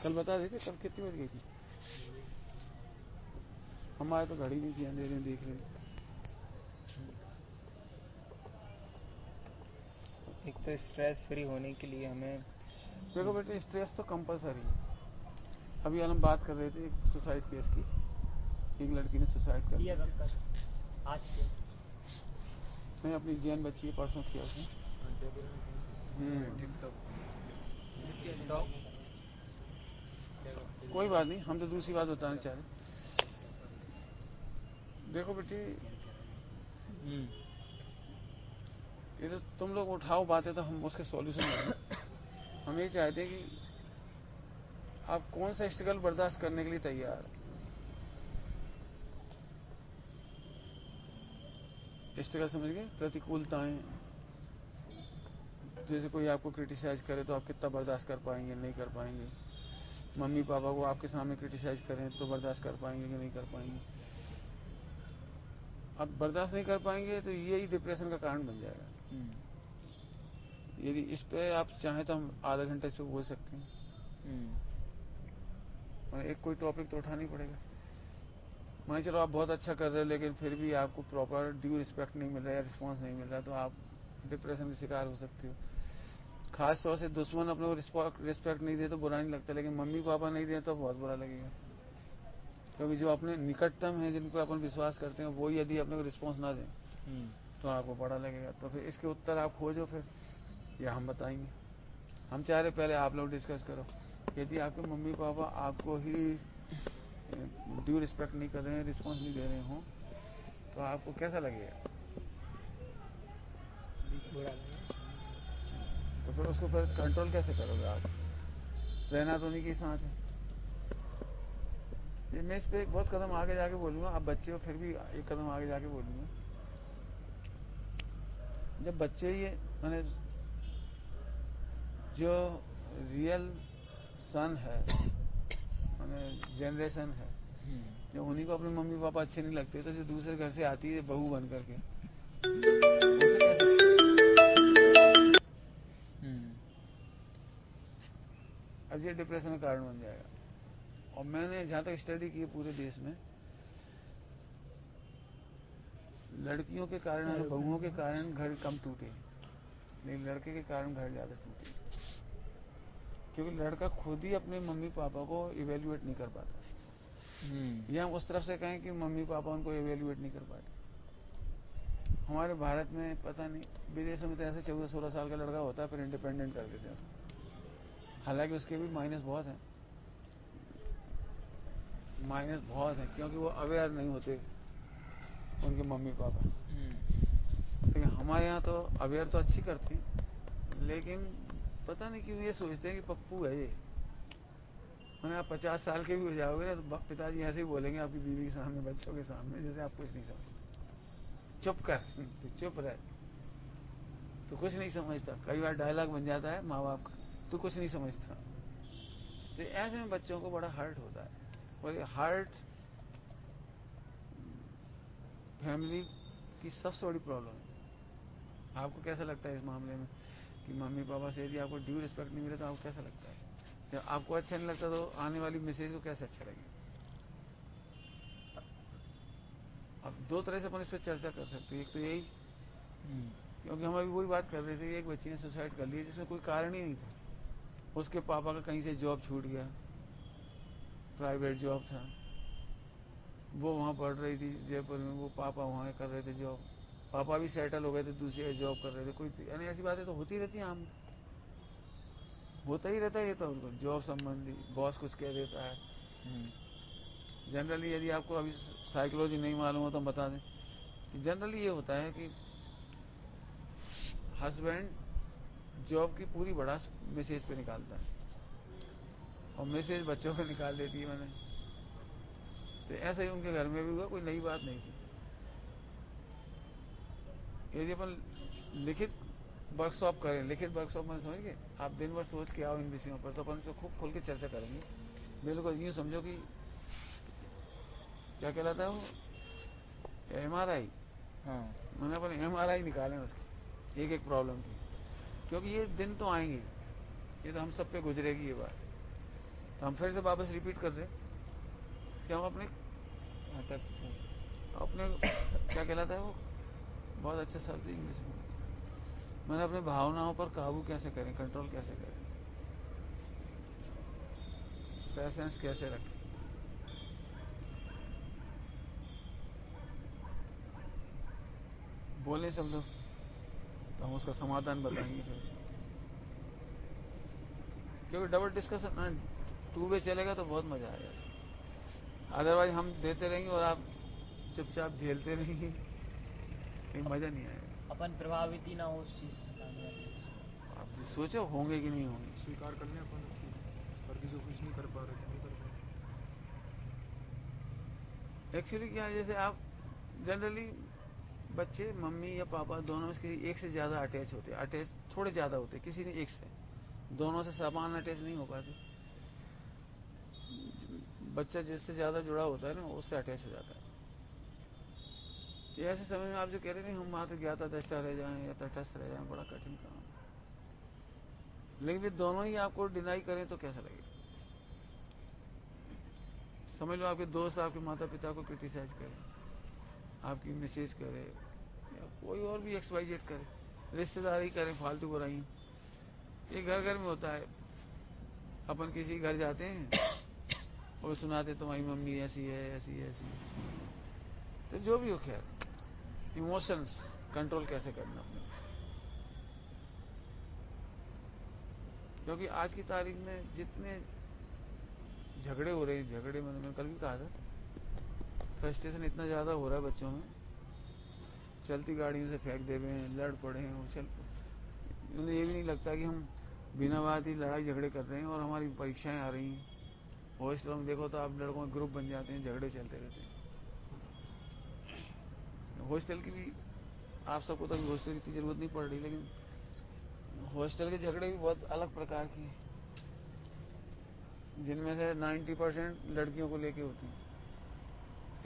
कल बता देते कल कितनी बज गई थी? हमारे तो घड़ी नहीं थी, अंधेरे में देख रहे थे। एक तो स्ट्रेस फ्री होने के लिए हमें, देखो बेटे स्ट्रेस तो कंपलसरी है। अभी हम बात कर रहे थे एक सुसाइड केस की, एक लड़की ने सुसाइड कर लिया। आज किया नहीं, अपनी जैन बच्ची है, परसों किया उसने। कोई बात नहीं, हम तो दूसरी बात बताना चाह रहे। देखो बेटी, ये तो तुम लोग उठाओ बातें तो हम उसके सॉल्यूशन देंगे। हम ये चाहते हैं कि आप कौन सा स्ट्रगल बर्दाश्त करने के लिए तैयार है। स्ट्रगल समझ गए? प्रतिकूलताएं, जैसे कोई आपको क्रिटिसाइज करे तो आप कितना बर्दाश्त कर पाएंगे, नहीं कर पाएंगे। मम्मी पापा को आपके सामने क्रिटिसाइज करें तो बर्दाश्त कर पाएंगे कि नहीं कर पाएंगे। अब बर्दाश्त नहीं कर पाएंगे तो यही डिप्रेशन का कारण बन जाएगा। यदि इस पे आप चाहें तो हम आधा घंटा इस पे बोल सकते हैं। और एक कोई टॉपिक तो उठाना ही पड़ेगा। मान चलो आप बहुत अच्छा कर रहे हो लेकिन फिर भी आपको प्रॉपर ड्यू रिस्पेक्ट नहीं मिल रहा है, रिस्पॉन्स नहीं मिल रहा, तो आप डिप्रेशन के शिकार हो सकते हो। खास तौर से दुश्मन अपने को रिस्पेक्ट नहीं दे तो बुरा नहीं लगता, लेकिन मम्मी पापा नहीं दे तो बहुत बुरा लगेगा। क्योंकि जो अपने निकटतम है, जिनको अपन विश्वास करते हैं, वो यदि अपने को रिस्पॉन्स ना दें तो आपको बड़ा लगेगा। तो फिर इसके उत्तर आप खोजो फिर, या हम बताएंगे। हम चाह रहे पहले आप लोग डिस्कस करो। यदि आपके मम्मी पापा आपको ही ड्यू रिस्पेक्ट नहीं कर रहे हैं, रिस्पॉन्स नहीं दे रहे हो, तो आपको कैसा लगेगा? बुरा लगेगा। तो फिर उसको फिर कंट्रोल कैसे करोगे आप? रहना तो नहीं की साथ है। ये मैं इस पे एक बहुत कदम आगे जाके बोलूंगा, आप बच्चे हो फिर भी एक कदम आगे जाके बोलूंगा। जब बच्चे ये मैंने जो रियल सन है, मैंने जनरेशन है, जब उन्हीं को अपने मम्मी पापा अच्छे नहीं लगते तो जो दूसरे घर से आती है बहू बन करके, उसे कैसे अच्छे? अब ये डिप्रेशन का कारण बन जाएगा। और मैंने जहां तक स्टडी की पूरे देश में, लड़कियों के कारण, बहुओं के कारण घर कम टूटे, लेकिन लड़के के कारण घर ज्यादा टूटे। क्योंकि लड़का खुद ही अपने मम्मी पापा को इवेल्युएट नहीं कर पाता। या हम उस तरफ से कहें कि मम्मी पापा उनको इवेल्युएट नहीं कर पाते। हमारे भारत में पता नहीं, विदेशों में तो ऐसे 14-16 साल का लड़का होता है फिर इंडिपेंडेंट कर देते हैं उसको। हालांकि उसके भी माइनस बहुत हैं, क्योंकि वो अवेयर नहीं होते उनके मम्मी पापा। लेकिन हमारे यहाँ तो अवेयर तो अच्छी करती, लेकिन पता नहीं क्यों ये सोचते हैं कि पप्पू है ये। मैंने आप 50 साल के भी हो जाओगे ना तो पिताजी ऐसे ही बोलेंगे आपकी बीवी के सामने, बच्चों के सामने, जैसे आप कुछ नहीं समझते। चुप कर, तो चुप रह, तो कुछ नहीं समझता। कई बार डायलॉग बन जाता है माँ बाप का, तू कुछ नहीं समझता। तो ऐसे में बच्चों को बड़ा हर्ट होता है। और ये हर्ट फैमिली की सबसे बड़ी प्रॉब्लम है। आपको कैसा लगता है इस मामले में कि मम्मी पापा से यदि आपको ड्यू रिस्पेक्ट नहीं मिले तो आपको कैसा लगता है? जब आपको अच्छा नहीं लगता तो आने वाली मैसेज को कैसे अच्छा लगेगा? अब दो तरह से अपन इस पर चर्चा कर सकते हैं। एक तो यही, क्योंकि हम अभी वही बात कर रहे थे, एक बच्ची ने सुसाइड कर लिया जिसमें कोई कारण ही नहीं था। उसके पापा का कहीं से जॉब छूट गया, प्राइवेट जॉब था, वो वहां पढ़ रही थी जयपुर में, वो पापा वहां कर रहे थे जॉब, पापा भी सेटल हो गए थे, दूसरी जॉब कर रहे थे। कोई यानी ऐसी बातें तो होती रहती हैं, हम होता ही रहता है। ये तो जॉब संबंधी बॉस कुछ कह देता है। जनरली यदि आपको अभी साइकोलॉजी नहीं मालूम हो तो हम बता दें कि जनरली ये होता है कि हस्बैंड जॉब की पूरी भड़ास मैसेज पे निकालता है और मैसेज बच्चों पे निकाल देती है। मैंने तो ऐसा ही उनके घर में भी हुआ, कोई नई बात नहीं थी। यदि अपन लिखित वर्कशॉप करें, लिखित वर्कशॉप में समझ गए, आप दिन भर सोच के आओ इन विषयों पर, तो अपन इसको खूब खोल के चर्चा करेंगे। बिल्कुल यूँ समझो कि क्या कहलाता है वो, MRI। मैंने अपन MRI निकालें उसकी एक एक प्रॉब्लम की, क्योंकि ये दिन तो आएंगे, ये तो हम सब पे गुजरेगी ये बात। तो तो हम फिर से वापस रिपीट कर रहे हैं कि हम अपने माता पिता से अपने क्या कहलाता है वो, बहुत अच्छा शब्द है इंग्लिश में, मैंने अपने भावनाओं पर काबू कैसे करें, कंट्रोल कैसे करें, पेशेंस कैसे रखें। बोले सब लोग तो हम उसका समाधान बताएंगे फिर, क्योंकि डबल डिस्कशन ना 2 वे चलेगा तो बहुत मजा आएगा। अदरवाइज हम देते रहेंगे और आप चुपचाप झेलते रहेंगे, कहीं मजा नहीं आएगा। अपन प्रभावित ही ना हो उस चीज से, सामने वाले से। आप जो सोचो होंगे कि नहीं होंगे, स्वीकार कर लें अपन उस चीज को, पर जो कुछ नहीं कर पा रहे तो नहीं कर पा रहे। एक्चुअली क्या है, जैसे आप जनरली बच्चे मम्मी या पापा दोनों में किसी एक से ज्यादा अटैच होते हैं, अटैच थोड़े ज्यादा होते हैं, किसी ने एक से, दोनों से समान अटैच नहीं हो पाते। बच्चा जिससे ज्यादा जुड़ा होता है ना उससे अटैच हो जाता है। ये ऐसे समय में आप जो कह रहे हैं हम वहां से ज्ञाता दृष्टा रह जाएं या तटस्थ रह जाएं, बड़ा कठिन काम है। लेकिन फिर दोनों ही आपको डिनाई करें तो कैसा लगेगा। समझ लो आपके दोस्त आपके माता पिता को क्रिटिसाइज करें, आपकी मैसेज करे या कोई और भी XYZ करे, रिश्तेदारी करें, फालतू बुराई, ये घर घर में होता है। अपन किसी घर जाते हैं और सुनाते तुम्हारी मम्मी ऐसी है ऐसी है ऐसी है, तो जो भी हो, खैर इमोशंस कंट्रोल कैसे करना अपने, क्योंकि आज की तारीख में जितने झगड़े हो रहे हैं, झगड़े मैंने कल भी कहा था, फ्रस्ट्रेशन इतना ज्यादा हो रहा है बच्चों में, चलती गाड़ियों से फेंक दे रहे हैं, लड़ पड़े हैं, उन्हें ये भी नहीं लगता कि हम बिना बात ही लड़ाई झगड़े कर रहे हैं और हमारी परीक्षाएं आ रही हैं। हॉस्टलों में देखो तो आप लड़कों के ग्रुप बन जाते हैं, झगड़े चलते रहते हैं। हॉस्टल की भी आप सबको तो हॉस्टल की इतनी जरूरत नहीं पड़ रही, लेकिन हॉस्टल के झगड़े भी बहुत अलग प्रकार के हैं, जिनमें से 90% लड़कियों को लेके होती हैं।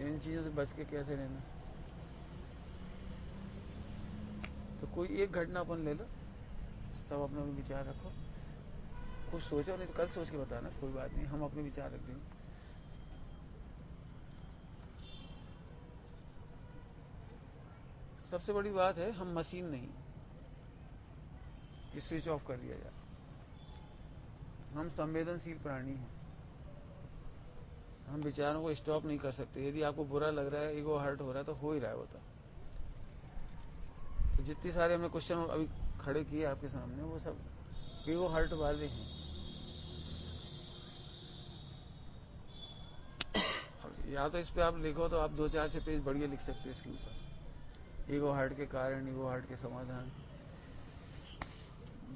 इन चीजों से बच के कैसे रहना, तो कोई एक घटना अपन ले लो, सब अपने अपने विचार रखो, कुछ सोचो, नहीं तो कल सोच के बताना, कोई बात नहीं, हम अपने विचार रख देंगे। सबसे बड़ी बात है हम मशीन नहीं कि स्विच ऑफ कर दिया जाए, हम संवेदनशील प्राणी हैं, हम विचारों को स्टॉप नहीं कर सकते। यदि आपको बुरा लग रहा है, ईगो हर्ट हो रहा है, तो हो ही रहा है होता। तो जितनी सारे हमने क्वेश्चन अभी खड़े किए आपके सामने, वो सब ईगो हर्ट वाले हैं। या तो इस पे आप लिखो तो आप 2-4 से पेज बढ़िया लिख सकते हो इसके ऊपर, ईगो हर्ट के कारण, ईगो हर्ट के समाधान,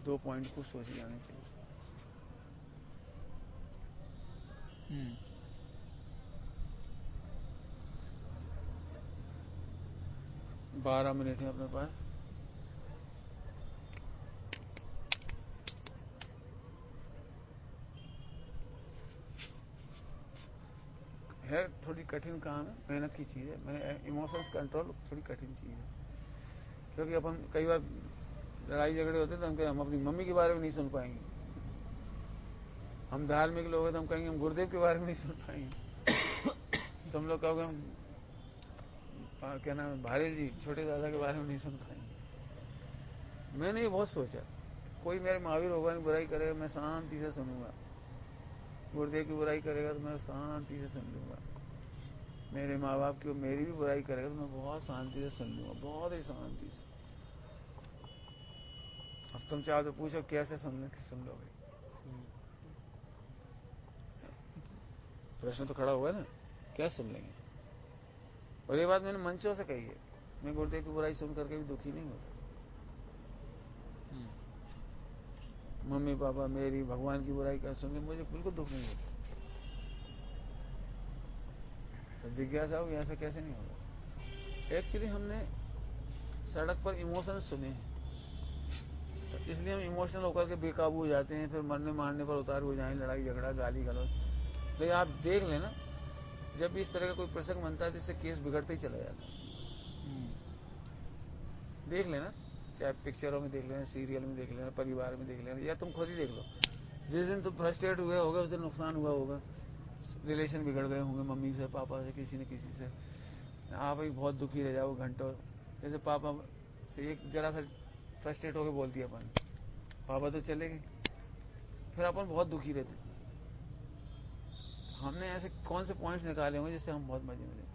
2 पॉइंट को सोच जाने चाहिए। 12 मिनट है अपने पास। है थोड़ी कठिन काम है, मेहनत की चीज है। मैंने इमोशंस कंट्रोल थोड़ी कठिन चीज है, क्योंकि अपन कई बार लड़ाई झगड़े होते तो हम अपनी मम्मी के बारे में नहीं सुन पाएंगे, हम धार्मिक लोग हैं तो हम कहेंगे हम गुरुदेव के बारे में नहीं सुन पाएंगे, तुम लोग कहोगे हम क्या नाम है भारे जी छोटे दादा के बारे में नहीं सुन पाएंगे। मैंने ये बहुत सोचा, कोई मेरे महावीर भगवान की बुराई करेगा मैं शांति से सुनूंगा, गुरुदेव की बुराई करेगा तो मैं शांति से सुन लूंगा, मेरे माँ बाप की मेरी भी बुराई करेगा तो मैं बहुत शांति से सुन लूंगा, बहुत ही शांति से। अब तुम चाहो तो पूछो कैसे सुन लोगे, प्रश्न तो खड़ा हुआ है ना, क्या सुन लेंगे। और ये बात मैंने मंचों से कही है, मैं गुरुदेव की बुराई सुन करके भी दुखी नहीं होता, मम्मी पापा मेरी भगवान की बुराई कर सुन के मुझे बिल्कुल दुख नहीं होता। तो जिज्ञासा होगी ऐसा कैसे नहीं होगा। एक्चुअली हमने सड़क पर इमोशंस सुने हैं, तो इसलिए हम इमोशनल होकर के बेकाबू हो जाते हैं, फिर मरने मारने पर उतार हो जाए, लड़ाई झगड़ा गाली गलौज। लेकिन आप देख लेना, जब भी इस तरह का कोई प्रसंग बनता है तो इससे केस बिगड़ते ही चला जाता है। देख लेना, चाहे पिक्चरों में देख लेना, सीरियल में देख लेना, परिवार में देख लेना, या तुम खुद ही देख लो, जिस दिन तुम फ्रस्ट्रेट हुए होगे उस दिन नुकसान हुआ होगा, रिलेशन बिगड़ गए होंगे मम्मी से, पापा से, किसी न किसी से, आप ही बहुत दुखी रह जाओ घंटों। जैसे पापा से एक जरा सा फ्रस्ट्रेट होकर बोल दिया अपन, पापा तो चले गए, फिर अपन बहुत दुखी रहते। हमने ऐसे कौन से पॉइंट्स निकाले होंगे जिससे हम बहुत मजे में लेते,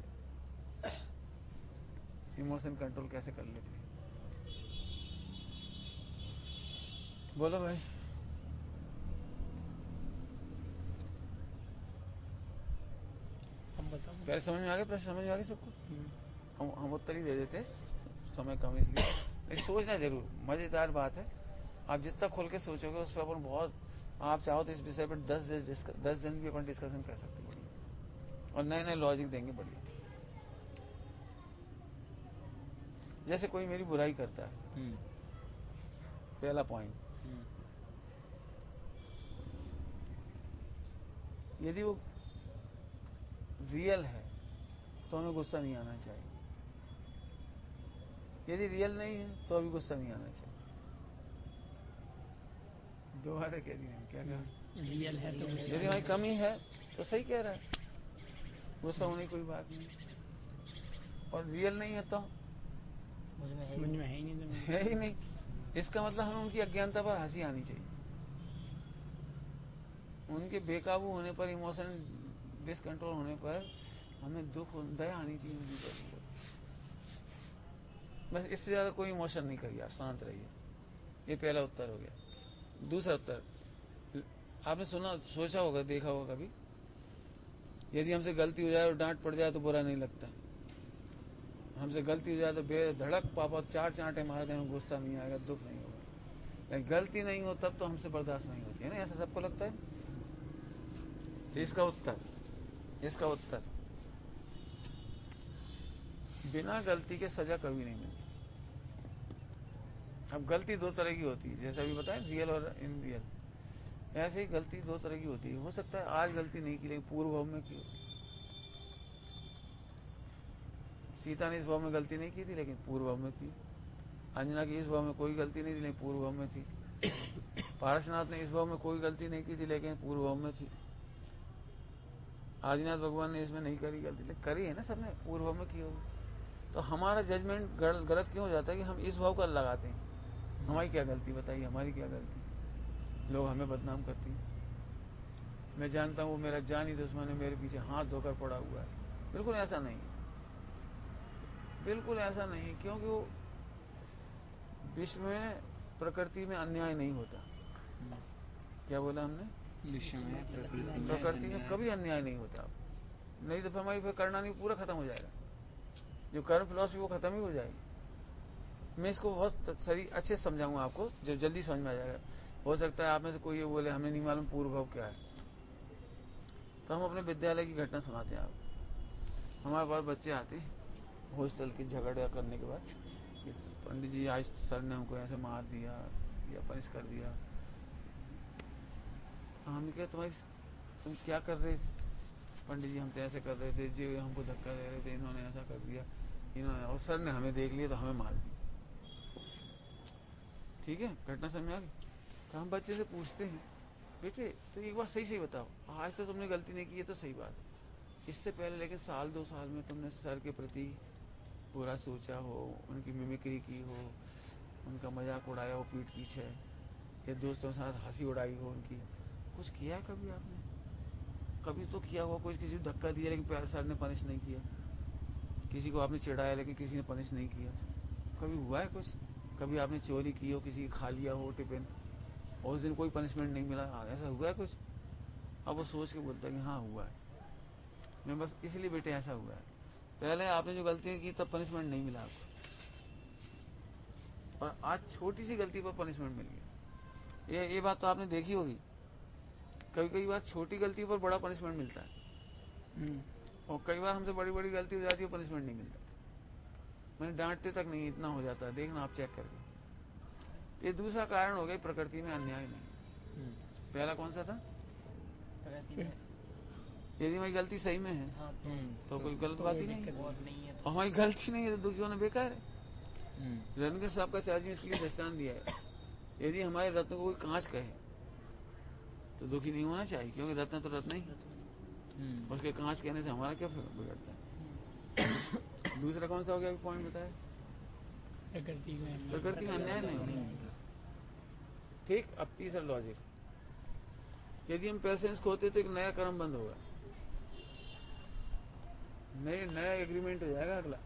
इमोशन कंट्रोल कैसे कर लेते हैं। बोलो भाई। हम बताओ। पहले समझ में आ गया, प्रश्न समझ में आ गया सबको? हम उत्तर ही दे देते, समय कम इसलिए। लेकिन सोचना जरूर, मजेदार बात है। आप जितना खोल के सोचोगे उस पर अपन बहुत, आप चाहो तो इस विषय पर 10 दिन भी अपन डिस्कशन कर सकते हैं बढ़िया, और नए नए लॉजिक देंगे बढ़िया। जैसे कोई मेरी बुराई करता है, पहला पॉइंट, यदि वो रियल है तो हमें गुस्सा नहीं आना चाहिए, यदि रियल नहीं है तो अभी गुस्सा नहीं आना चाहिए। दोबारा कह दिया, क्या कहा? रियल है तो यदि हमारी कमी है तो सही कह रहा है, गुस्सा होने की कोई बात नहीं, और रियल नहीं है तो मुझ में है ही नहीं, तो है ही नहीं। इसका मतलब हमें उनकी अज्ञानता पर हंसी आनी चाहिए, उनके बेकाबू होने पर, इमोशन डिसकंट्रोल होने पर हमें दुख, दया आनी चाहिए उनकी पर। बस इससे ज्यादा कोई इमोशन नहीं करिए, आप शांत रहिए। ये पहला उत्तर हो गया। दूसरा उत्तर, आपने सुना, सोचा होगा, देखा होगा कभी, यदि हमसे गलती हो जाए और डांट पड़ जाए तो बुरा नहीं लगता, हमसे गलती हो जाए तो बेधड़क पापा 4 चांटे मार दें, हमें गुस्सा नहीं आएगा, दुख नहीं होगा। लेकिन गलती नहीं हो तब तो हमसे बर्दाश्त नहीं होती है ना, ऐसा सबको लगता है। तो इसका उत्तर, बिना गलती के सजा कभी नहीं मिलती। अब गलती दो तरह की होती है, जैसे अभी बताएं, रियल और इन रियल। ऐसे ही गलती दो तरह की होती है। हो सकता है आज गलती नहीं की, लेकिन पूर्व भाव में की। सीता ने इस भाव में गलती नहीं की थी, लेकिन पूर्व भाव में थी। अंजना की इस भाव में कोई गलती नहीं थी, लेकिन पूर्व भाव में थी। पार्श्वनाथ ने इस भाव में कोई गलती नहीं की थी, लेकिन पूर्व भाव में थी। आदिनाथ भगवान ने इसमें नहीं करी गलती, लेकिन करी है ना सबने, पूर्व भाव में की होगी। तो हमारा जजमेंट गलत क्यों हो जाता है कि हम इस भाव का लगाते हैं। हमारी क्या गलती बताइए, हमारी क्या गलती? लोग हमें बदनाम करती हैं। मैं जानता हूँ वो मेरा जानी दुश्मन है, मेरे पीछे हाथ धोकर पड़ा हुआ है। बिल्कुल ऐसा नहीं, बिल्कुल ऐसा नहीं, क्योंकि वो विश्व में, प्रकृति में अन्याय नहीं होता। क्या बोला हमने? विश्व में, प्रकृति में कभी अन्याय नहीं होता। नहीं तो फिर हमारी फिर करना नहीं पूरा खत्म हो जाएगा, जो कर्म फिलॉसफी वो खत्म ही हो जाएगी। मैं इसको बहुत सही अच्छे से समझाऊंगा आपको, जो जल्दी समझ में आ जाएगा। हो सकता है आप में से कोई ये बोले हमें नहीं मालूम पूर्व भाव क्या है, तो हम अपने विद्यालय की घटना सुनाते हैं आपको। हमारे पास बच्चे आते हैं हॉस्टल के झगड़ा करने के बाद, इस पंडित जी आज सर ने हमको ऐसे मार दिया या पनिश कर दिया। हमने कहा तुम क्या कर रहे थे? पंडित जी हम तो ऐसे कर रहे थे जी, हमको धक्का दे रहे थे, इन्होंने ऐसा कर दिया, इन्होंने, और सर ने हमें देख लिया तो हमें मार दिया। ठीक है, घटना समझ में आ गई। तो हम बच्चे से पूछते हैं, बेटे तो एक बात सही बताओ, आज तो तुमने गलती नहीं की है तो सही बात है, इससे पहले लेकिन साल 2 साल में तुमने सर के प्रति बुरा सोचा हो, उनकी मिमिक्री की हो, उनका मजाक उड़ाया हो पीठ पीछे, या दोस्तों के साथ हंसी उड़ाई हो उनकी, कुछ किया कभी आपने? कभी तो किया हुआ, कुछ किसी को धक्का दिया लेकिन सर ने पनिश नहीं किया, किसी को आपने चिढ़ाया लेकिन किसी ने पनिश नहीं किया, कभी हुआ है कुछ? कभी आपने चोरी की हो, किसी की खा लिया हो टिफिन, और उस दिन कोई पनिशमेंट नहीं मिला, ऐसा हुआ है कुछ? अब वो सोच के बोलता है कि हाँ हुआ है। मैं बस इसलिए बेटे ऐसा हुआ है, पहले आपने जो गलती की तब पनिशमेंट नहीं मिला आपको, और आज छोटी सी गलती पर पनिशमेंट मिल गया। ये बात तो आपने देखी होगी, कई कई बार छोटी गलती पर बड़ा पनिशमेंट मिलता है, और कई बार हमसे बड़ी बड़ी गलती हो जाती है, पनिशमेंट नहीं मिलता। मैंने डांटते तक नहीं, इतना हो जाता है, देखना आप चेक करके। ये दूसरा कारण हो गया, प्रकृति में अन्याय नहीं। पहला कौन सा था? प्रकृति में यदि हमारी गलती सही में है हाँ तो कोई गलत बात ही नहीं, और नहीं है और हमारी गलती नहीं है तो दुखी होना बेकार है। रणवीर साहब का चार्ज इसके लिए दृष्टान दिया है, यदि हमारे रत्न को कोई कांच कहे तो दुखी नहीं होना चाहिए, क्योंकि रत्न तो रत्न ही, उसके कांच कहने से हमारा क्या बिगड़ता है। दूसरा कौन सा हो गया पॉइंट बताया? प्रकृति में अन्याय नहीं होगा। ठीक। अब तीसरा लॉजिक, यदि हम पैसेंस खोते तो एक नया कर्म बंद होगा, नया एग्रीमेंट हो जाएगा अगला।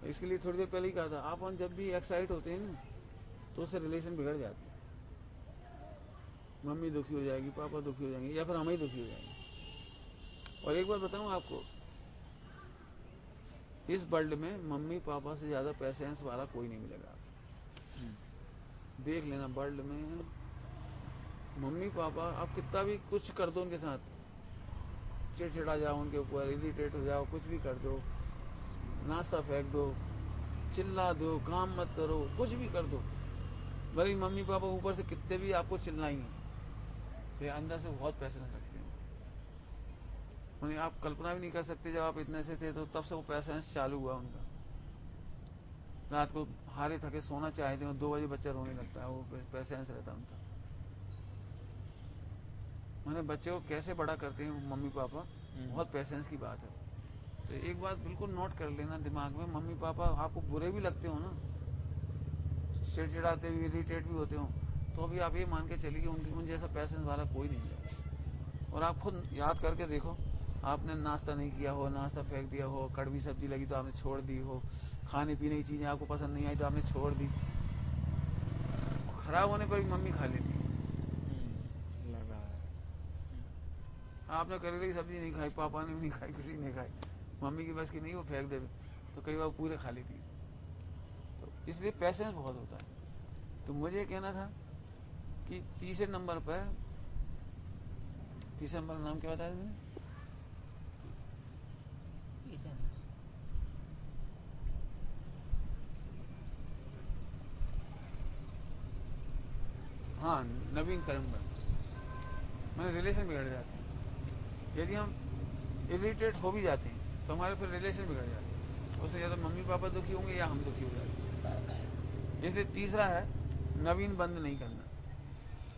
इसके लिए थोड़ी देर पहले ही कहा था, आप जब भी एक्साइट होते हैं ना तो उससे रिलेशन बिगड़ जाती है। मम्मी दुखी हो जाएगी, पापा दुखी हो जाएंगे, या फिर हम ही दुखी हो जाएंगे। और एक बात बताऊं आपको, इस वर्ल्ड में मम्मी पापा से ज्यादा पैसेंस वाला कोई नहीं मिलेगा आपको। देख लेना, वर्ल्ड में मम्मी पापा आप कितना भी कुछ कर दो उनके साथ, चिड़चिड़ा जाओ उनके ऊपर, इरिटेट हो जाओ, कुछ भी कर दो, नाश्ता फेंक दो, चिल्ला दो, काम मत करो, कुछ भी कर दो, भले मम्मी पापा ऊपर से कितने भी आपको चिल्लाएंगे, तो अंदर से बहुत पैसेंस रखते हैं। उन्हें आप कल्पना भी नहीं कर सकते, जब आप इतने से थे तो तब से वो पैसेंस चालू हुआ उनका। रात को हारे थके सोना चाहते हो, 2 बजे बच्चा रोने लगता है, वो पैसेंस रहता है उनका। मैंने बच्चे को कैसे बड़ा करते हैं मम्मी पापा, बहुत पैसेंस की बात है। तो एक बात बिल्कुल नोट कर लेना दिमाग में, मम्मी पापा आपको बुरे भी लगते हो ना, चिड़चिड़ाते भी, इरिटेट भी होते हो, तो अभी आप ये मान के चलिए उन जैसा पैसेंस वाला कोई नहीं है। और आप खुद याद करके देखो, आपने नाश्ता नहीं किया हो, नाश्ता फेंक दिया हो, कड़वी सब्जी लगी तो आपने छोड़ दी हो, खाने पीने की चीजें आपको पसंद नहीं आई तो आपने छोड़ दी, खराब होने पर भी मम्मी खा लेती है। आपने करेले की सब्जी नहीं खाई, पापा ने भी नहीं खाई, किसी ने खाई, मम्मी की बस की नहीं, वो फेंक देते, तो कई बार पूरे खा लेती। तो इसलिए पैसेंस बहुत होता है। तो मुझे कहना था कि तीसरे नंबर का नाम क्या बताया मैंने? हाँ, नवीन कर्म बन, मैंने रिलेशन बिगड़ जाते हैं। यदि हम इरिटेट हो भी जाते हैं तो हमारे फिर रिलेशन बिगड़ जाते हैं, उससे ज्यादा मम्मी पापा दुखी होंगे या हम दुखी हो जाते हैं। इसलिए तीसरा है नवीन बंद नहीं करना,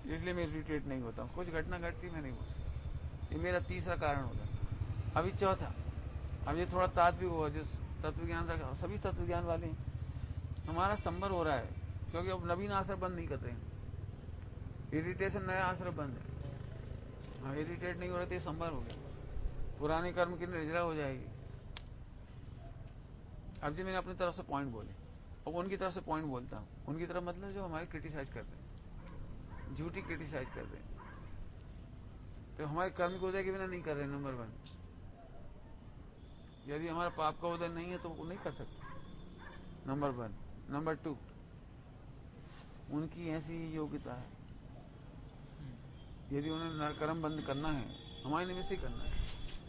इसलिए मैं इरिटेट नहीं होता हूँ। कुछ घटना घटती मैं नहीं बोल सकता, ये मेरा तीसरा कारण होगा। अभी चौथा, अब ये थोड़ा तात्विक होगा, जिस तत्व ज्ञान रखा, सभी तत्व ज्ञान वाले हैं, हमारा संबर हो रहा है, क्योंकि अब नवीन आश्रय बंद नहीं कर रहे हैं, इरिटेशन नया आश्रय बंद है। हाँ, इरिटेट नहीं हो रहे थे, संबर हो गया, पुराने कर्म की निर्जरा हो जाएगी। अब जी मैंने अपनी तरफ से पॉइंट बोले, अब उनकी तरफ से पॉइंट बोलता हूँ। उनकी तरफ मतलब जो हमारे क्रिटिसाइज कर रहे हैं, झूठी क्रिटिसाइज कर रहे हैं, तो हमारे कर्म को उदय के बिना नहीं कर रहे। नंबर 1, यदि हमारा पाप का उदय नहीं है तो वो नहीं कर सकते, नंबर 1। नंबर 2, उनकी ऐसी योग्यता है, यदि उन्हें कर्म बंद करना है, हमारे निमित्त ही करना है,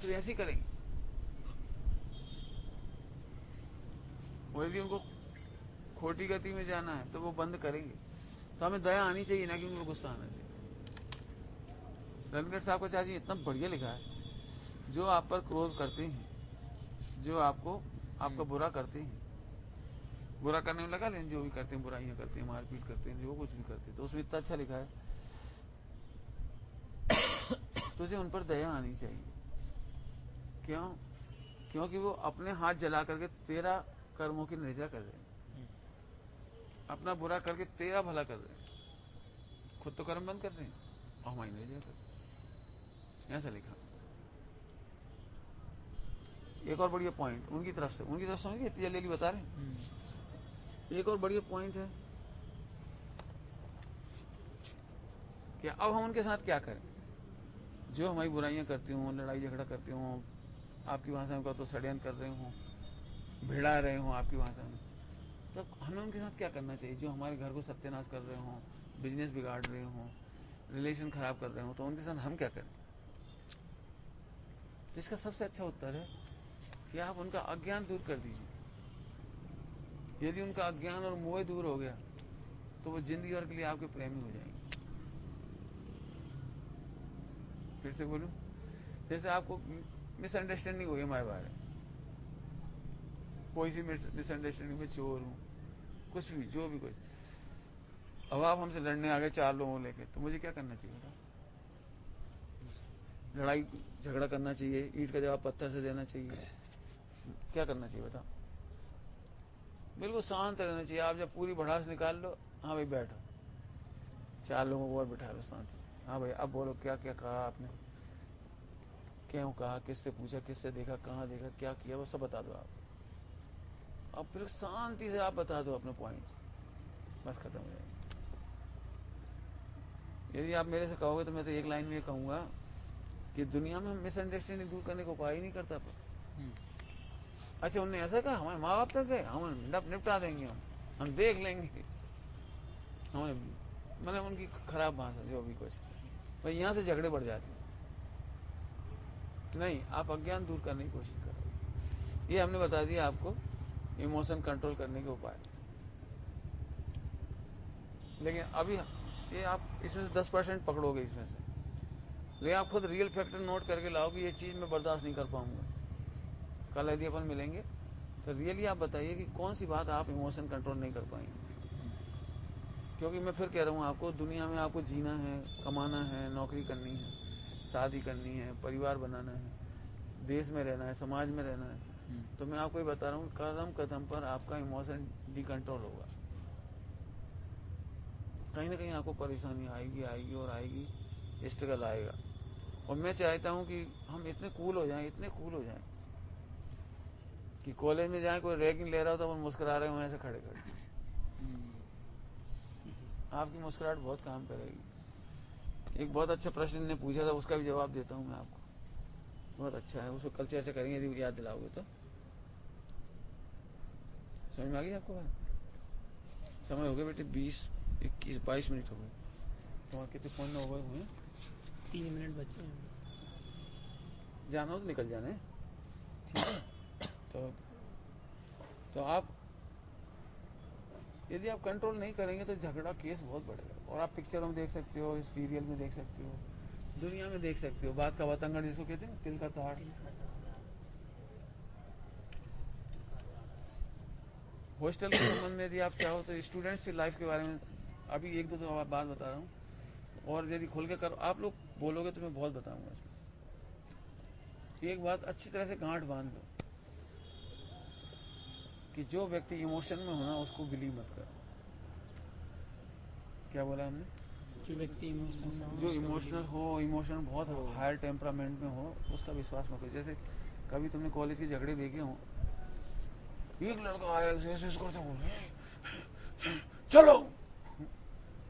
तो ऐसे ही करेंगे। और यदि उनको खोटी गति में जाना है तो वो बंद करेंगे। तो हमें दया आनी चाहिए, ना कि उनको गुस्सा आना चाहिए। रणगढ़ साहब का चाची इतना बढ़िया लिखा है, जो आप पर क्रोध करते हैं, जो आपका बुरा करते हैं, बुरा करने में लगा लेकिन जो भी करते हैं, बुराइयां करते हैं, मारपीट करते हैं, जो कुछ भी करते हैं, तो उसमें इतना अच्छा लिखा है, तुझे उन पर दया आनी चाहिए। क्यों? क्योंकि वो अपने हाथ जला करके तेरा कर्मों की निर्जरा कर रहे हैं, अपना बुरा करके तेरा भला कर रहे हैं, खुद तो कर्म बंद कर रहे हैं और हमारी निर्जरा कर रहे हैं। ऐसा लिखा। एक और बढ़िया पॉइंट उनकी तरफ से समझिए, इतनी जल्दी बता रहे हैं। एक और बढ़िया पॉइंट है कि अब हम उनके साथ क्या करें, जो हमारी बुराइयां करती हूँ, लड़ाई झगड़ा करती हूँ, आपकी भाषा में कहो तो षड्यंत्र कर रहे हो, भिड़ा रहे हो आपकी भाषा में, तब हमें उनके साथ क्या करना चाहिए? जो हमारे घर को सत्यानाश कर रहे हो, बिजनेस बिगाड़ रहे हो, रिलेशन खराब कर रहे हो, तो उनके साथ हम क्या करें? तो इसका सबसे अच्छा उत्तर है कि आप उनका अज्ञान दूर कर दीजिए। यदि उनका अज्ञान और मोह दूर हो गया तो वो जिंदगी भर के लिए आपके प्रेमी हो जाएंगे। फिर से बोलूं, जैसे आपको मिसअंडरस्टैंडिंग हुई हमारे बारे में, कोई सी मिसअंडरस्टैंडिंग में चोर हूं, कुछ भी, जो भी कुछ, अब आप हमसे लड़ने आ गए 4 लोगों लेके, तो मुझे क्या करना चाहिए? लड़ाई झगड़ा करना चाहिए, ईंट का जवाब पत्थर से देना चाहिए, क्या करना चाहिए बताओ? बिल्कुल शांत रहना चाहिए। आप जब पूरी भड़ास निकाल लो, हाँ भाई बैठो, 4 लोगों को और बिठा लो शांति से। हाँ भाई अब बोलो, क्या क्या कहा आपने, क्यों कहा, किससे पूछा, किससे देखा, कहाँ देखा, क्या किया, वो सब बता दो आप। अब फिर शांति से आप बता दो अपने पॉइंट्स, बस खत्म हो जाएगा। यदि आप मेरे से कहोगे तो मैं तो एक लाइन में कहूंगा कि दुनिया में हम मिसअंडरस्टैंडिंग दूर करने का उपाय ही नहीं करता। पर अच्छा उनने ऐसा कहा, हमारे माँ बाप तक गए, हम निपटा देंगे, हम देख लेंगे, हमें मैंने उनकी खराब भाषा जो भी कुछ भाई, यहां से झगड़े बढ़ जाते हैं। नहीं, आप अज्ञान दूर करने की कोशिश करो। ये हमने बता दिया आपको इमोशन कंट्रोल करने के उपाय। लेकिन अभी ये आप इसमें से 10% पकड़ोगे इसमें से, लेकिन आप खुद रियल फैक्टर नोट करके लाओ कि ये चीज मैं बर्दाश्त नहीं कर पाऊंगा। कल यदि अपन मिलेंगे तो रियली आप बताइए कि कौन सी बात आप इमोशन कंट्रोल नहीं कर पाएंगे। क्योंकि मैं फिर कह रहा हूँ आपको, दुनिया में आपको जीना है, कमाना है, नौकरी करनी है, शादी करनी है, परिवार बनाना है, देश में रहना है, समाज में रहना है, तो मैं आपको ये बता रहा हूँ कदम कदम पर आपका इमोशन डिकंट्रोल होगा। कहीं ना कहीं आपको परेशानी आएगी आएगी और आएगी, स्ट्रगल आएगा। और मैं चाहता हूं कि हम इतने कूल हो जाएं, इतने कूल हो जाएं कि कॉलेज में जाएं, कोई रैगिंग ले रहा हो तो अपन मुस्कुरा रहे हो ऐसे खड़े खड़े। आपकी मुस्कुराहट बहुत काम करेगी। एक बहुत अच्छा प्रश्न ने पूछा था, उसका भी जवाब देता हूं मैं आपको, बहुत अच्छा है, उसको कल चर्चा करेंगे यदि याद दिलाओगे तो। समझ में आ गई आपको बात? समय हो गया बेटे, 22 मिनट हो गए। तुम्हारे कितने फोन में हो गए हुए? 3 मिनट बचे हैं। जाना हो तो निकल जाना है, ठीक है? तो आप यदि आप कंट्रोल नहीं करेंगे तो झगड़ा केस बहुत बढ़ेगा। और आप पिक्चरों में देख सकते हो, सीरियल में देख सकते हो, दुनिया में देख सकते हो, बात का बतंगड़ जिसको कहते हैं ना, तिल का ताड़। हॉस्टल के संबंध में यदि आप चाहो तो स्टूडेंट्स की लाइफ के बारे में अभी 1-2 बात बता रहा हूँ, और यदि खुल के करो, आप लोग बोलोगे तो मैं बहुत बताऊंगा इसमें। एक बात अच्छी तरह से गांठ बांध लो कि जो व्यक्ति इमोशन में होना उसको बिलीव मत करो। क्या बोला हमने? जो व्यक्ति इमोशन में हो, जो इमोशनल हो, इमोशन बहुत हायर टेम्परामेंट में हो, उसका विश्वास मत करो। जैसे कभी तुमने कॉलेज के झगड़े देखे हो, एक लड़का आया ऐसे करते हुए, चलो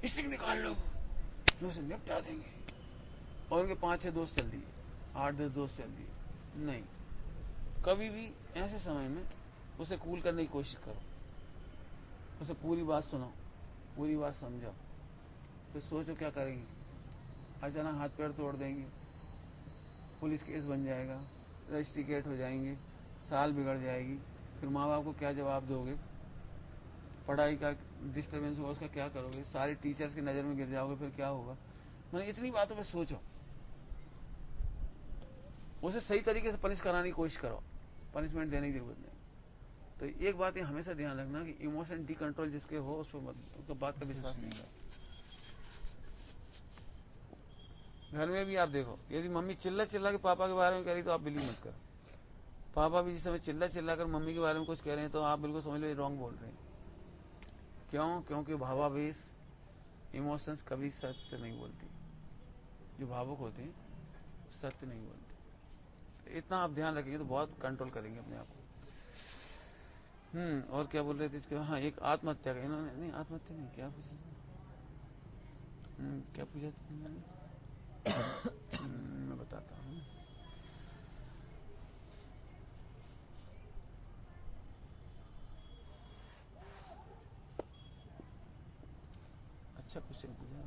स्टिक निकाल लो, उसे निपटा देंगे, और उनके 5-6 दोस्त चल दिए, 8-10 दोस्त चल दिए। नहीं, कभी भी ऐसे समय में उसे कूल करने की कोशिश करो, उसे पूरी बात सुनो, पूरी बात समझो, फिर सोचो क्या करेंगे। अचानक हाथ पैर तोड़ देंगे, पुलिस केस बन जाएगा, रजिस्ट्रिकेट हो जाएंगे, साल बिगड़ जाएगी, फिर माँ बाप को क्या जवाब दोगे, पढ़ाई का डिस्टर्बेंस होगा, उसका क्या करोगे, सारे टीचर्स की नजर में गिर जाओगे, फिर क्या होगा। मैंने इतनी बातों पे सोचो, उसे सही तरीके से पनिश कराने की कोशिश करो, पनिशमेंट देने की जरूरत नहीं। तो एक बात ये हमेशा ध्यान रखना कि इमोशन डी कंट्रोल जिसके हो उस पर उसको बात का विश्वास नहीं करो। घर में भी आप देखो, यदि मम्मी चिल्ला चिल्ला के पापा के बारे में कह रही तो आप बिलीव मत करो। पापा भी जिस समय चिल्ला चिल्ला कर मम्मी के बारे में कुछ कह रहे हैं तो आप बिल्कुल समझ लो ये रॉन्ग बोल रहे हैं। क्यों? क्योंकि भावावेश, इमोशंस कभी सत्य नहीं बोलती। जो भावुक होते हैं सत्य नहीं बोलते। इतना आप ध्यान रखेंगे तो बहुत कंट्रोल करेंगे अपने आप को। और क्या बोल रहे थे इसके? हाँ, एक आत्महत्या का इन्होंने, नहीं आत्महत्या नहीं, क्या पूछा था? क्या पूछा था इन्होंने? मैं बताता हूँ। अच्छा क्वेश्चन पूछा,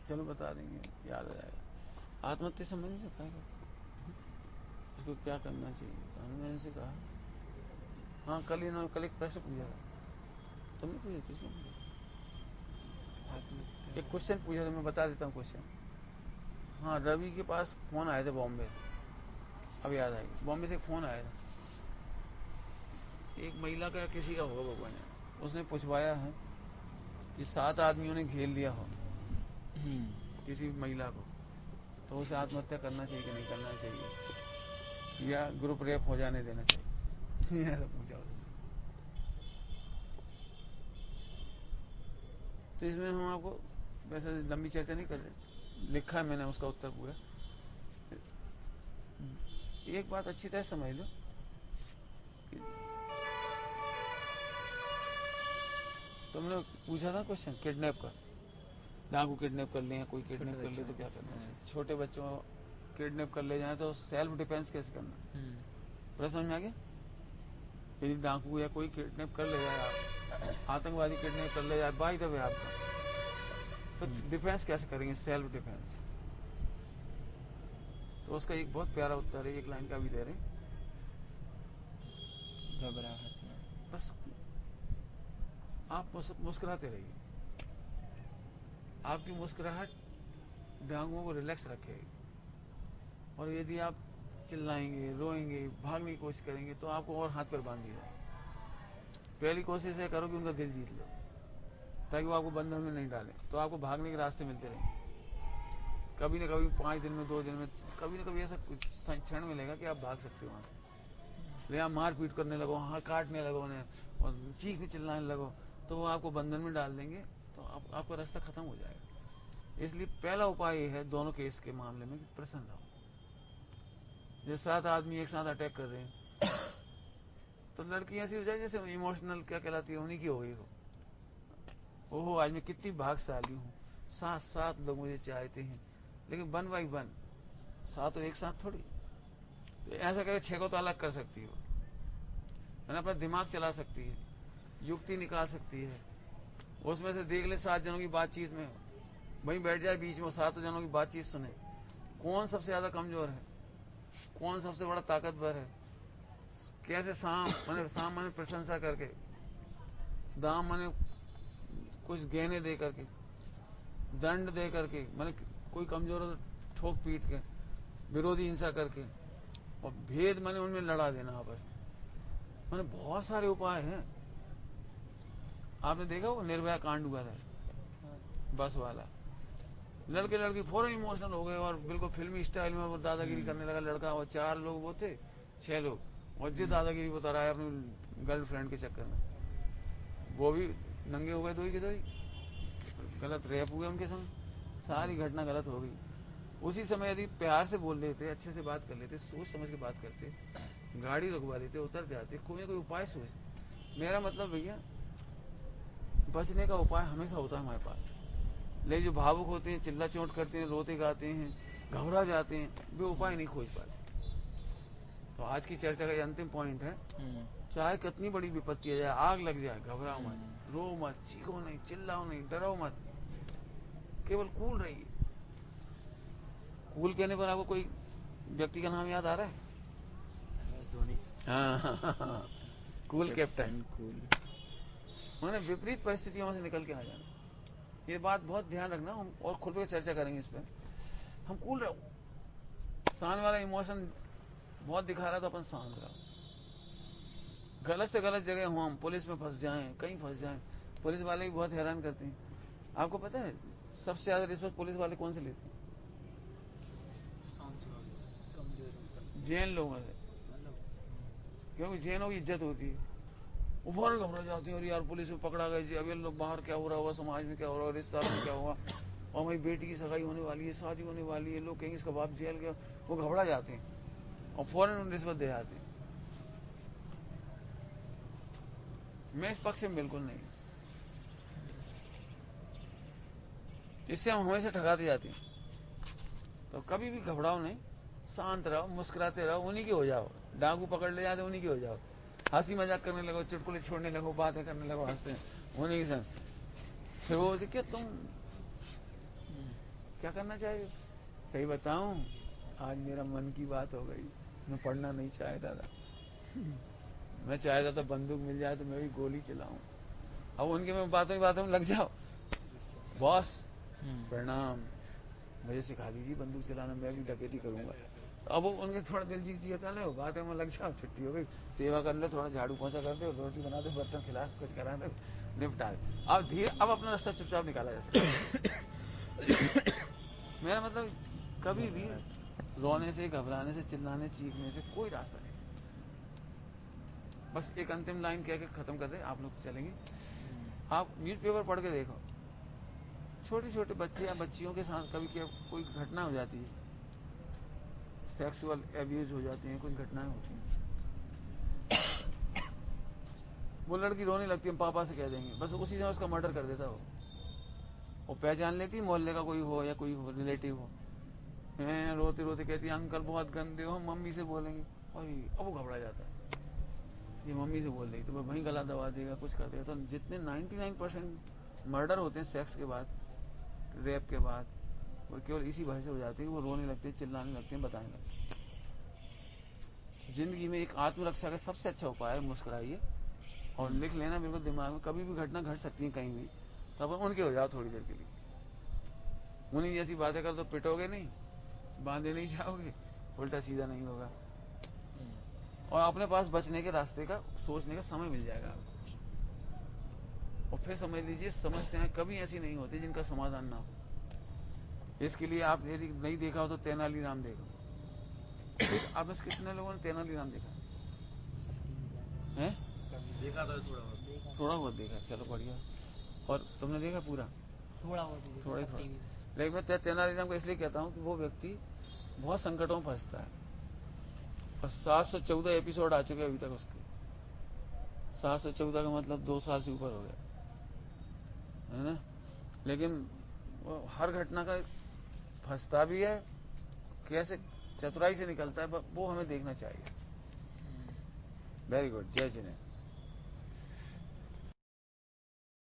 चलो बता देंगे, याद आ जाएगा। आत्महत्या संबंधी से क्या इसको क्या करना चाहिए, हमने ऐसे कहा। हाँ, कल इन्होंने कल एक प्रश्न पूछा था, तुमने पूछा, किसने पूछा? एक क्वेश्चन पूछा था, मैं बता देता हूँ क्वेश्चन। हाँ, रवि के पास फोन आए थे बॉम्बे से, अब याद आएगी, बॉम्बे से एक फोन आया था, एक महिला का किसी का होगा भगवान, उसने पूछवाया है कि 7 आदमियों ने घेर लिया हो किसी महिला को, तो उसे आत्महत्या करना चाहिए कि नहीं करना चाहिए, या ग्रुप रेप हो जाने देना चाहिए। ऐसा पूछा उसने। तो इसमें हम आपको वैसे लंबी चर्चा नहीं कर रहे, लिखा है मैंने उसका उत्तर पूरा। एक बात अच्छी तरह समझ लो, तुमने पूछा था क्वेश्चन किडनैप का, डाकू किडनैप कर ले या कोई किडनैप कर ले तो क्या करना चाहिए। छोटे बच्चों किडनैप कर ले जाए तो सेल्फ डिफेंस कैसे करना, प्रश्न समझ में आ गया। यदि डाकू या कोई किडनैप कर ले जाए, आतंकवादी किडनैप कर ले जाए बाई द वे आपका, तो डिफेंस कैसे करेंगे, सेल्फ डिफेंस। तो उसका एक बहुत प्यारा उत्तर है, एक लाइन का भी दे रहे, घबराहट में बस आप मुस्कुराते रहिए। आपकी मुस्कुराहट डांगों को रिलैक्स रखेगी, और यदि आप चिल्लाएंगे, रोएंगे, भागने की कोशिश करेंगे तो आपको और हाथ पर बांध दिया। पहली कोशिश है करो कि उनका दिल जीत लो, ताकि वो आपको बंधन में नहीं डाले, तो आपको भागने के रास्ते मिलते रहेंगे। कभी न कभी 5 दिन में, 2 दिन में, कभी न कभी ऐसा क्षण मिलेगा कि आप भाग सकते हो वहां से। आप मारपीट करने लगो, हाँ काटने लगो उन्हें और चीखने चिल्लाने लगो, तो वो आपको बंधन में डाल देंगे, तो आपका रास्ता खत्म हो जाएगा। इसलिए पहला उपाय ये है दोनों केस के मामले में कि प्रसन्न रहो। जैसे 7 आदमी एक साथ अटैक कर रहे हैं, तो लड़की ऐसी हो जाए जैसे इमोशनल क्या कहलाती है, उन्हीं की हो गई हो। ओहो आज मैं कितनी भाग्यशाली हूँ, 7 लोग मुझे चाहते हैं, लेकिन 1 by 1 7 एक साथ थोड़ी। तो ऐसा करके 6 को तो अलग कर सकती हो, है ना, अपना दिमाग चला सकती है, युक्ति निकाल सकती है, उसमें से देख ले 7 जनों की बातचीत में वहीं बैठ जाए बीच में, 7 जनों की बातचीत सुने, कौन सबसे ज्यादा कमजोर है, कौन सबसे बड़ा ताकतवर है, कैसे साम माने प्रशंसा करके, दाम माने कुछ गहने दे करके, दंड दे करके, माने कोई कमजोर हो तो ठोक पीट के, विरोधी हिंसा करके, और भेद माने उनमें लड़ा देना आपस में। माने बहुत सारे उपाय हैं। आपने देखा वो निर्भया कांड हुआ था, बस वाला, लड़के लड़की फौरन इमोशनल हो गए और बिल्कुल फिल्मी स्टाइल में वो दादागिरी करने लगा लड़का, और 4 लोग वो थे, 6 लोग, और जो दादागिरी बता रहा है अपनी गर्लफ्रेंड के चक्कर में, वो भी नंगे हो गए, दो ही के दो ही, गलत रेप हुए उनके संग, सारी घटना गलत हो गई। उसी समय यदि प्यार से बोल लेते, अच्छे से बात कर लेते, सोच समझ के बात करते, गाड़ी रुकवा देते, उतर जाते, कोई ना कोई उपाय सोचते। मेरा मतलब भैया, बचने का उपाय हमेशा होता है हमारे पास, लेकिन जो भावुक होते हैं, चिल्ला चोट करते हैं, रोते गाते हैं, घबरा जाते हैं, वे उपाय नहीं खोज पाते। तो आज की चर्चा का ये अंतिम पॉइंट है, चाहे कितनी बड़ी विपत्ति आ जाए, आग लग जाए, घबराओ मत, रो मत, चीखो नहीं, चिल्लाओ नहीं, डरो मत, केवल कूल रहिए। कूल कहने पर आपको कोई व्यक्ति का नाम याद आ रहा है? धोनी। हाँ, कूल कैप्टन। कूल मैंने विपरीत परिस्थितियों से निकल के आ जाना, ये बात बहुत ध्यान रखना। हम और खुल पे चर्चा करेंगे इस पर। हम कूल रहो, सामने वाला इमोशन बहुत दिखा रहा तो अपन शांत रहो। गलत से गलत जगह हो, हम पुलिस में फंस जाएं, कहीं फंस जाएं, पुलिस वाले भी बहुत हैरान करते हैं। आपको पता है सबसे ज्यादा रिश्वत पुलिस वाले कौन से लेते हैं? जैन लोगों से, क्योंकि जैनों की इज्जत होती है। वो फौरन घबरा जाती है, और यार पुलिस में पकड़ा गया जी, अभी लोग बाहर क्या हो रहा होगा, समाज में क्या हो रहा होगा, रिश्तेदार में क्या होगा, और हमारी बेटी की सगाई होने वाली है, शादी होने वाली है, लोग कहेंगे इसका बाप जेल गया, वो घबरा जाते हैं और फौरन रिश्वत दे जाते हैं। मैं इस पक्ष में बिल्कुल नहीं, इससे हम हमेशा ठगाते जाते हैं। तो कभी भी घबराओ नहीं, शांत रहो, मुस्कुराते रहो, उन्हीं के हो जाओ। डाकू पकड़ ले जाते उन्हीं के हो जाओ, हंसी मजाक करने लगो, चुटकुले छोड़ने लगो, बातें करने लगो, हंसते हैं उन्हीं के संग। फिर वो क्या तुम क्या करना चाहिए? सही बताऊं, आज मेरा मन की बात हो गई, मैं पढ़ना नहीं चाहता था, मैं चाहता था बंदूक मिल जाए तो मैं भी गोली चलाऊं। अब उनके में बातों में लग जाओ, बॉस प्रणाम, मुझे सिखा दीजिए बंदूक चलाना, मैं भी डकैती करूंगा। अब वो उनके थोड़ा दिल जीत जिया चले, बातें में लग जाओ, छुट्टी हो गई, सेवा कर ले, थोड़ा झाड़ू पोछा कर दे, रोटी बना दे, बर्तन खिला, कुछ करा दे, निपटा दे। अब अपना रास्ता चुपचाप निकाला जा सकता है। मेरा मतलब कभी भी रोने से, घबराने से, चिल्लाने, चीखने से कोई रास्ता नहीं। बस एक अंतिम लाइन कह के खत्म कर दे, आप लोग चलेंगे। आप न्यूज़पेपर पढ़ के देखो, छोटे छोटे बच्चे या बच्चियों के साथ कभी क्या कोई घटना हो जाती है, सेक्सुअल एब्यूज हो जाती हैं, कुछ घटनाएं होती हैं, वो लड़की रोने लगती है, पापा से कह देंगे, बस उसी समय उसका मर्डर कर देता वो पहचान लेती है, मोहल्ले का कोई हो या कोई हो, रिलेटिव हो, रोते रोते कहती है अंकल बहुत गंदे हो, मम्मी से बोलेंगे, और अब वो घबरा जाता है, ये मम्मी से बोल रही तो वो वहीं गला दबा देगा, कुछ कर देगा। तो जितने 99% मर्डर होते हैं सेक्स के बाद, रेप के बाद, वो केवल इसी वजह से हो जाती है, वो रोने लगते हैं, चिल्लाने लगते हैं, बताने लगते हैं। जिंदगी में एक आत्मरक्षा का सबसे अच्छा उपाय है मुस्कुराइए, और लिख लेना बिल्कुल दिमाग में, कभी भी घटना घट सकती है कहीं भी, तो अपन उनके हो जाओ थोड़ी देर के लिए। उन्हीं जैसी बातें कर तो पिटोगे नहीं, बांधे नहीं जाओगे, उल्टा सीधा नहीं होगा, और अपने पास बचने के रास्ते का सोचने का समय मिल जाएगा आपको। और फिर समझ लीजिए, समस्याएं कभी ऐसी नहीं होती जिनका समाधान ना हो। इसके लिए आप यदि नहीं देखा हो तो तेनालीराम देखो। आप बस कितने लोगों ने तेनालीराम देखा है? देखा था थोड़ा बहुत देखा, चलो बढ़िया। और तुमने देखा पूरा? थोड़ा बहुत थोड़ा ही थोड़ा। लेकिन मैं तेनालीराम को इसलिए कहता हूँ कि वो व्यक्ति बहुत संकटों में फंसता है, और 714 एपिसोड आ चुके हैं अभी तक उसके। 714 का मतलब 2 साल से ऊपर हो गया है ना। लेकिन वो हर घटना का फंसता भी है, कैसे चतुराई से निकलता है, वो हमें देखना चाहिए। वेरी गुड, जय जिनेन्द्र।